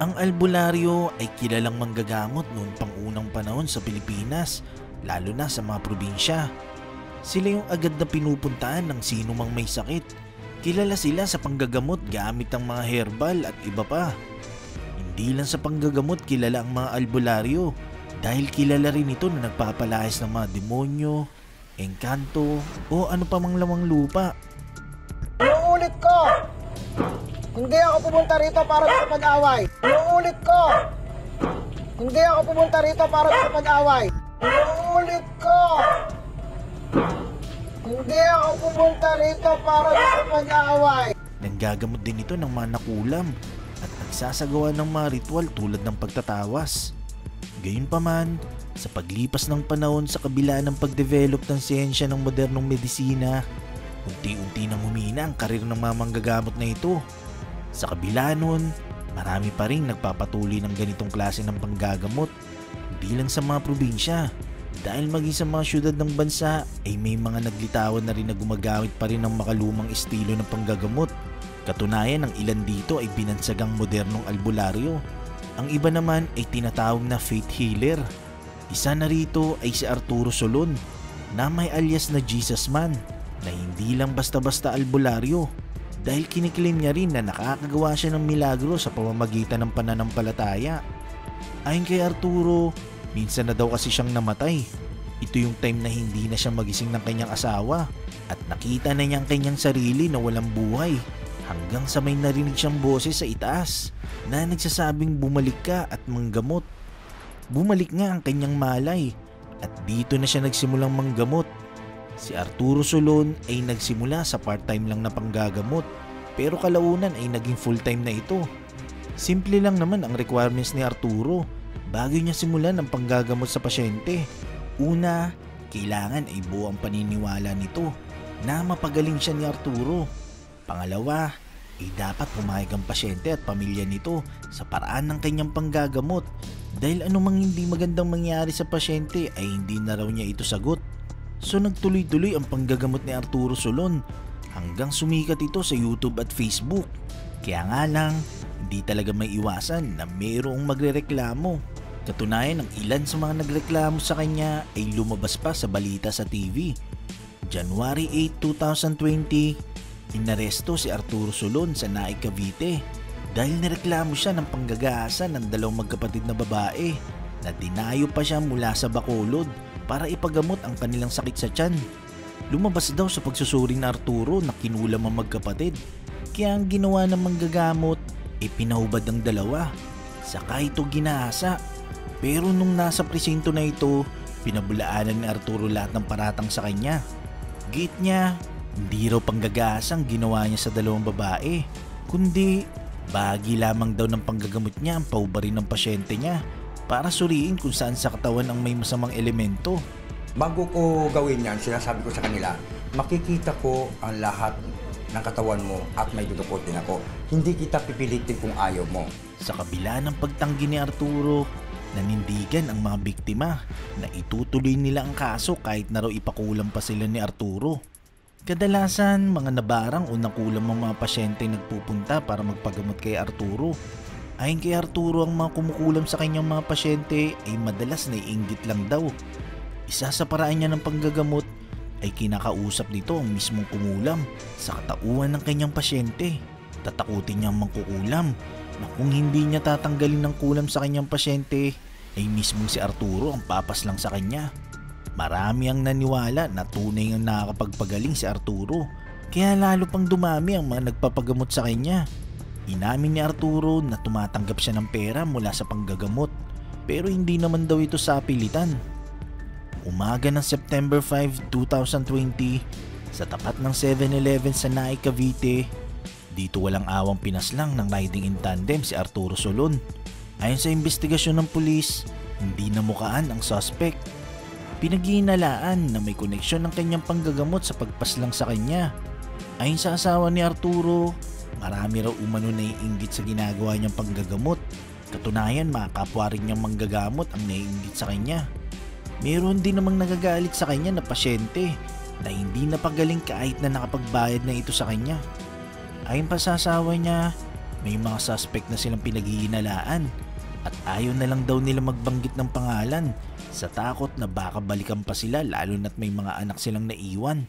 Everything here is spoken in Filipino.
Ang albularyo ay kilalang manggagamot noong pangunang panahon sa Pilipinas, lalo na sa mga probinsya. Sila yung agad na pinupuntahan ng sino mang may sakit. Kilala sila sa panggagamot gamit ang mga herbal at iba pa. Hindi lang sa panggagamot kilala ang mga albularyo, dahil kilala rin ito na nagpapalayas ng mga demonyo, engkanto o ano pa mang lamang lupa. Inuulit ko! Hindi ako pumunta rito para makapag-away. Inuulit ko! Hindi ako pumunta rito para makapag-away. Inuulit ko! Hindi ako pumunta rito para makapag-away. Nanggagamot din ito ng mga nakulam at nagsasagawa ng mga ritual tulad ng pagtatawas. Gayunpaman, sa paglipas ng panahon sa kabila ng pagdevelop ng siyensya ng modernong medisina, unti-unti nang humina ang karir ng mga manggagamot na ito. Sa kabila nun, marami pa rin nagpapatuloy ng ganitong klase ng panggagamot, hindi lang sa mga probinsya, dahil maging sa mga syudad ng bansa ay may mga naglitawan na rin na gumagamit pa rin ng makalumang estilo ng panggagamot. Katunayan, ang ilan dito ay binansagang modernong albularyo. Ang iba naman ay tinatawag na faith healer. Isa na rito ay si Arturo Solon, na may alias na Jesus Man, na hindi lang basta-basta albularyo, dahil kiniklaim niya rin na nakakagawa siya ng milagro sa pamamagitan ng pananampalataya. Ayon kay Arturo, minsan na daw kasi siyang namatay. Ito yung time na hindi na siya magising ng kanyang asawa at nakita na niya ang kanyang sarili na walang buhay, hanggang sa may narinig siyang boses sa itaas na nagsasabing bumalik ka at manggamot. Bumalik nga ang kanyang malay at dito na siya nagsimulang manggamot. Si Arturo Solon ay nagsimula sa part-time lang na panggagamot, pero kalaunan ay naging full-time na ito. Simple lang naman ang requirements ni Arturo bago niya simulan ang panggagamot sa pasyente. Una, kailangan ay buo ang paniniwala nito na mapagaling siya ni Arturo. Pangalawa, ay dapat pumayag ang pasyente at pamilya nito sa paraan ng kanyang panggagamot, dahil anumang hindi magandang mangyari sa pasyente ay hindi na raw niya ito sagot. So nagtuloy-tuloy ang panggagamot ni Arturo Solon hanggang sumikat ito sa YouTube at Facebook. Kaya nga lang, hindi talaga may iwasan na mayroong magrereklamo. Katunayan, ang ilan sa mga nagreklamo sa kanya ay lumabas pa sa balita sa TV. January 8, 2020, inaresto si Arturo Solon sa Naik, Cavite dahil nireklamo siya ng panggagaasa ng dalawang magkapatid na babae na dinayo pa siya mula sa Bacolod para ipagamot ang kanilang sakit sa tiyan. Lumabas daw sa pagsusuri na Arturo na kinulam ang magkapatid, kaya ang ginawa ng manggagamot ay pinahubad ang dalawa, saka ito ginahasa. Pero nung nasa presinto na ito, pinabulaanan ni Arturo lahat ng paratang sa kanya. Gate niya, hindi raw panggagahasa ang ginawa niya sa dalawang babae, kundi bahagi lamang daw ng panggagamot niya ang paubarin ng pasyente niya para suriin kung saan sa katawan ang may masamang elemento. Bago ko gawin yan, sinasabi ko sa kanila, makikita ko ang lahat ng katawan mo at may dudukot din ako. Hindi kita pipilitin kung ayaw mo. Sa kabila ng pagtanggi ni Arturo, nanindigan ang mga biktima na itutuloy nila ang kaso kahit na raw ipakulam pa sila ni Arturo. Kadalasan, mga nabarang o nakulam ang mga pasyente nagpupunta para magpagamot kay Arturo. Ayon kay Arturo, ang mga kumukulam sa kanyang mga pasyente ay madalas naiinggit lang daw. Isa sa paraan niya ng panggagamot ay kinakausap nito ang mismong kumulam sa katauhan ng kanyang pasyente. Tatakutin niya ang mangkukulam na kung hindi niya tatanggalin ng kulam sa kanyang pasyente ay mismong si Arturo ang papas lang sa kanya. Marami ang naniwala na tunay ang nakakapagpagaling si Arturo, kaya lalo pang dumami ang mga nagpapagamot sa kanya. Inamin ni Arturo na tumatanggap siya ng pera mula sa panggagamot, pero hindi naman daw ito sa pilitan. Umaga ng September 5, 2020, sa tapat ng 7-Eleven sa Naik, Cavite, dito walang awang pinaslang ng riding in tandem si Arturo Solon. Ayon sa investigasyon ng pulis, hindi namukaan ang suspect. Pinaghihinalaan na may koneksyon ng kanyang panggagamot sa pagpaslang sa kanya. Ayon sa asawa ni Arturo, marami raw umano naiinggit sa ginagawa niyang panggagamot. Katunayan, mga kapwa rin niyang manggagamot ang naiinggit sa kanya. Meron din namang nagagalit sa kanya na pasyente na hindi napagaling kahit na nakapagbayad na ito sa kanya. Ayon pa sa asawa niya, may mga suspect na silang pinag-iinalaan at ayaw na lang daw nila magbanggit ng pangalan sa takot na baka balikan pa sila lalo na't may mga anak silang naiwan.